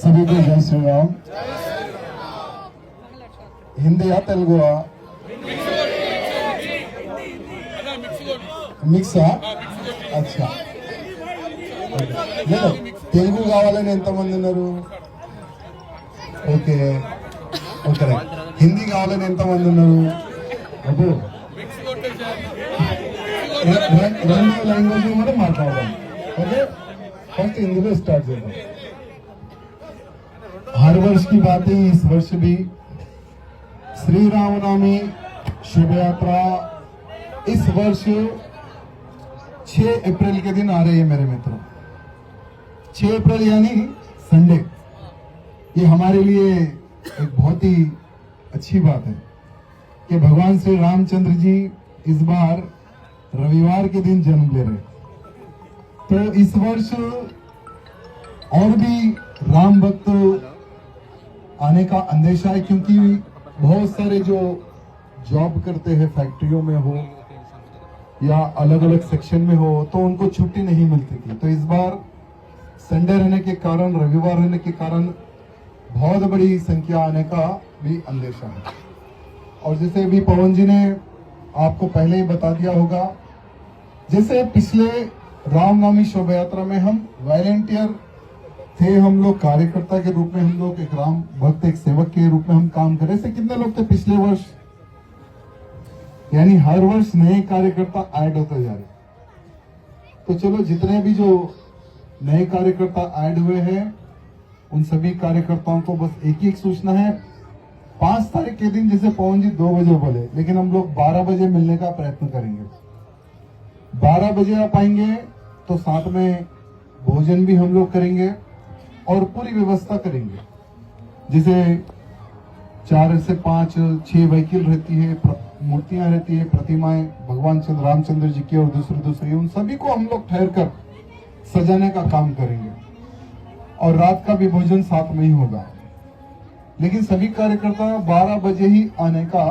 सभी को जय श्री राम। हिंदी या तेलुगु మిక్స్ అచ్చా తెలుగు కావాలని ఎంతమంది ఉన్నారు? ఓకే ఓకే హిందీ కావాలని ఎంతమంది ఉన్నారు? అబ్బో రెండు లాంగ్వేజ్ కూడా మాట్లాడదాం. ఓకే फर्स्ट हिंदी में स्टार्ट करता हूँ. हर वर्ष की बात है, इस वर्ष भी श्री रामनवमी शुभ यात्रा इस वर्ष 6 अप्रैल के दिन आ रही है मेरे मित्रों. 6 अप्रैल यानी संडे. ये हमारे लिए एक बहुत ही अच्छी बात है कि भगवान श्री रामचंद्र जी इस बार रविवार के दिन जन्म ले रहे. तो इस वर्ष और भी राम भक्त आने का अंदेशा है, क्योंकि बहुत सारे जो जॉब करते हैं फैक्ट्रियों में हो या अलग अलग सेक्शन में हो तो उनको छुट्टी नहीं मिलती थी. तो इस बार संडे रहने के कारण, रविवार रहने के कारण बहुत बड़ी संख्या आने का भी अंदेशा है. और जैसे अभी पवन जी ने आपको पहले ही बता दिया होगा, जैसे पिछले रामनवमी शोभा यात्रा में हम वॉलेंटियर थे, हम लोग कार्यकर्ता के रूप में, हम लोग एक राम भक्त, एक सेवक के रूप में हम काम कर रहे थे. कितने लोग थे पिछले वर्ष? यानी हर वर्ष नए कार्यकर्ता ऐड होते जा रहे. तो चलो जितने भी जो नए कार्यकर्ता ऐड हुए हैं उन सभी कार्यकर्ताओं को बस एक ही सूचना है, 5 तारीख के दिन जैसे पवन जी 2 बजे बोले, लेकिन हम लोग 12 बजे मिलने का प्रयत्न करेंगे. 12 बजे आप आएंगे तो साथ में भोजन भी हम लोग करेंगे और पूरी व्यवस्था करेंगे. जैसे 4 से 5 6 व्हीकल रहती है, मूर्तियां रहती है, प्रतिमाएं भगवान रामचंद्र जी की और दूसरी उन सभी को हम लोग ठहर कर सजाने का काम करेंगे. और रात का भी भोजन साथ में ही होगा. लेकिन सभी कार्यकर्ता 12 बजे ही आने का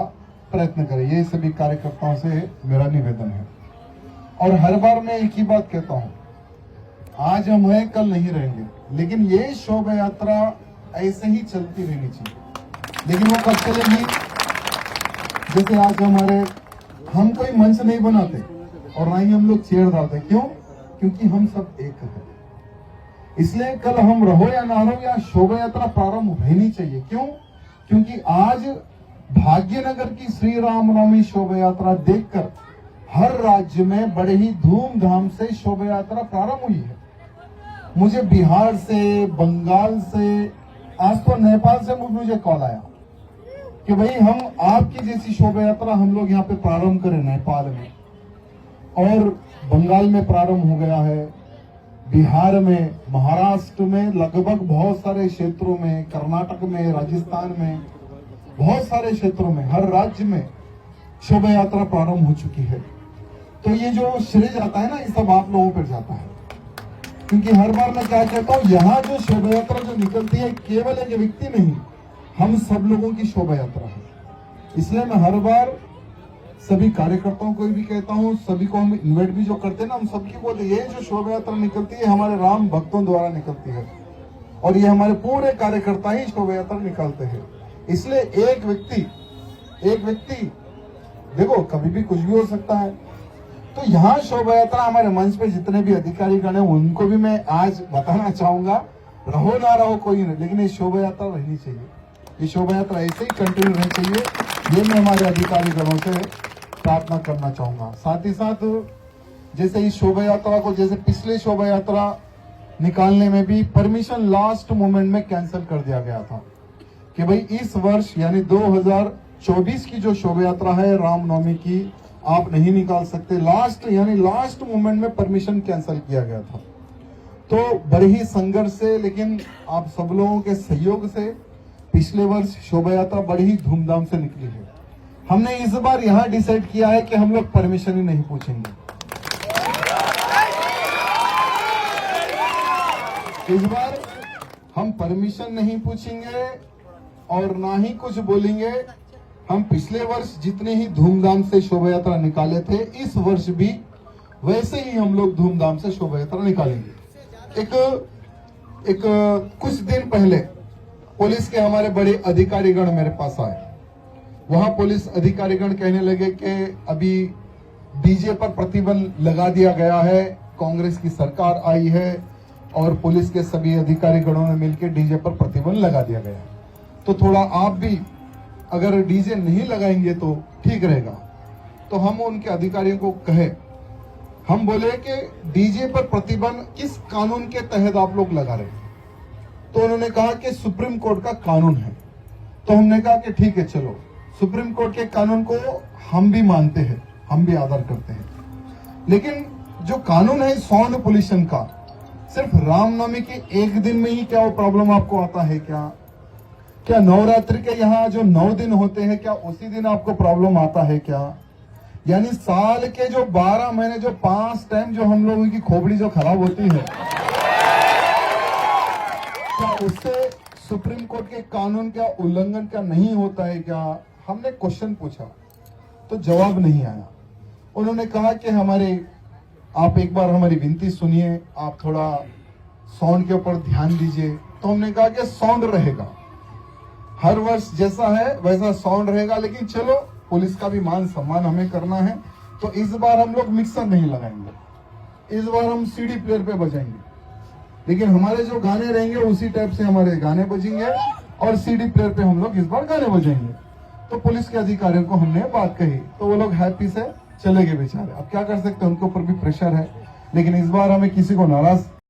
प्रयत्न करें, ये सभी कार्यकर्ताओं से मेरा निवेदन है. और हर बार मैं एक ही बात कहता हूं, आज हम हैं कल नहीं रहेंगे, लेकिन ये शोभा यात्रा ऐसे ही चलती रहनी चाहिए. लेकिन वो कब चलेगी? जैसे आज हम कोई मंच नहीं बनाते और ना ही हम लोग चेयर डालते. क्यों? क्योंकि हम सब एक हैं. इसलिए कल हम रहो या ना रहो, या शोभा यात्रा प्रारंभ होनी चाहिए. क्यों? क्योंकि आज भाग्यनगर की श्री रामनवमी शोभा यात्रा देखकर हर राज्य में बड़े ही धूमधाम से शोभा यात्रा प्रारंभ हुई है. मुझे बिहार से, बंगाल से, आज तो नेपाल से मुझे कॉल आया कि भाई हम आपकी जैसी शोभा यात्रा हम लोग यहाँ पे प्रारंभ करें नेपाल में. और बंगाल में प्रारंभ हो गया है, बिहार में, महाराष्ट्र में, लगभग बहुत सारे क्षेत्रों में, कर्नाटक में, राजस्थान में, बहुत सारे क्षेत्रों में, हर राज्य में शोभा यात्रा प्रारंभ हो चुकी है. तो ये जो श्रेय जाता है ना, ये सब आप लोगों पर जाता है. क्योंकि हर बार मैं क्या कहता हूँ, यहाँ जो शोभा यात्रा जो निकलती है केवल एक व्यक्ति नहीं, हम सब लोगों की शोभा यात्रा है. इसलिए मैं हर बार सभी कार्यकर्ताओं को भी कहता हूँ, सभी को हम इन्वाइट भी जो करते हैं ना, हम सबकी बोलते हैं ये जो शोभा यात्रा निकलती है हमारे राम भक्तों द्वारा निकलती है और ये हमारे पूरे कार्यकर्ता ही शोभा यात्रा निकालते हैं. इसलिए एक व्यक्ति देखो कभी भी कुछ भी हो सकता है. तो यहाँ शोभा यात्रा हमारे मंच पे जितने भी अधिकारी गण हैं उनको भी मैं आज बताना चाहूंगा, रहो ना रहो कोई नहीं, लेकिन ये शोभा यात्रा रहनी चाहिए. ये शोभा यात्रा ऐसे ही कंटिन्यू रहनी चाहिए, ये मैं हमारे अधिकारी गणों से प्रार्थना करना चाहूंगा. साथ ही साथ जैसे इस शोभा यात्रा को, जैसे पिछले शोभा यात्रा निकालने में भी परमिशन लास्ट मोमेंट में कैंसिल कर दिया गया था कि भाई इस वर्ष यानी 2024 की जो शोभा यात्रा है रामनवमी की आप नहीं निकाल सकते. लास्ट मोमेंट में परमिशन कैंसिल किया गया था. तो बड़े ही संघर्ष से, लेकिन आप सब लोगों के सहयोग से पिछले वर्ष शोभा यात्रा बड़ी ही धूमधाम से निकली है. हमने इस बार यहाँ डिसाइड किया है कि हम लोग परमिशन ही नहीं पूछेंगे. इस बार हम परमिशन नहीं पूछेंगे और ना ही कुछ बोलेंगे. हम पिछले वर्ष जितने ही धूमधाम से शोभा यात्रा निकाले थे, इस वर्ष भी वैसे ही हम लोग धूमधाम से शोभा यात्रा निकालेंगे. एक एक कुछ दिन पहले पुलिस के हमारे बड़े अधिकारीगण मेरे पास आए। वहां पुलिस अधिकारीगण कहने लगे कि अभी डीजे पर प्रतिबंध लगा दिया गया है, कांग्रेस की सरकार आई है और पुलिस के सभी अधिकारीगणों ने मिलकर डीजे पर प्रतिबंध लगा दिया गया। तो थोड़ा आप भी अगर डीजे नहीं लगाएंगे तो ठीक रहेगा। तो हम उनके अधिकारियों को कहे, हम बोले कि डीजे पर प्रतिबंध किस कानून के तहत आप लोग लगा रहे हैं? तो उन्होंने कहा कि सुप्रीम कोर्ट का कानून है। तो हमने कहा कि ठीक है, चलो सुप्रीम कोर्ट के कानून को हम भी मानते हैं, हम भी आदर करते हैं, लेकिन जो कानून है साउंड पोल्यूशन का, सिर्फ रामनवमी के एक दिन में ही क्या वो प्रॉब्लम आपको आता है? क्या नवरात्रि के यहाँ जो 9 दिन होते हैं, क्या उसी दिन आपको प्रॉब्लम आता है क्या? यानी साल के जो 12 महीने जो 5 टाइम जो हम लोगों की खोपड़ी जो खराब होती है, क्या उससे सुप्रीम कोर्ट के कानून का उल्लंघन क्या नहीं होता है क्या? हमने क्वेश्चन पूछा तो जवाब नहीं आया। उन्होंने कहा कि आप एक बार हमारी विनती सुनिए, आप थोड़ा साउंड के ऊपर ध्यान दीजिए। तो हमने कहा कि साउंड रहेगा, हर वर्ष जैसा है वैसा साउंड रहेगा, लेकिन चलो पुलिस का भी मान सम्मान हमें करना है, तो इस बार हम लोग मिक्सर नहीं लगाएंगे, इस बार हम सीडी प्लेयर पे बजाएंगे, लेकिन हमारे जो गाने रहेंगे उसी टाइप से हमारे गाने बजेंगे और सीडी प्लेयर पे हम लोग इस बार गाने बजाएंगे। तो पुलिस के अधिकारियों को हमने बात कही तो वो लोग हैप्पी से चले गए बेचारे। अब क्या कर सकते हैं, उनके ऊपर भी प्रेशर है, लेकिन इस बार हमें किसी को नाराज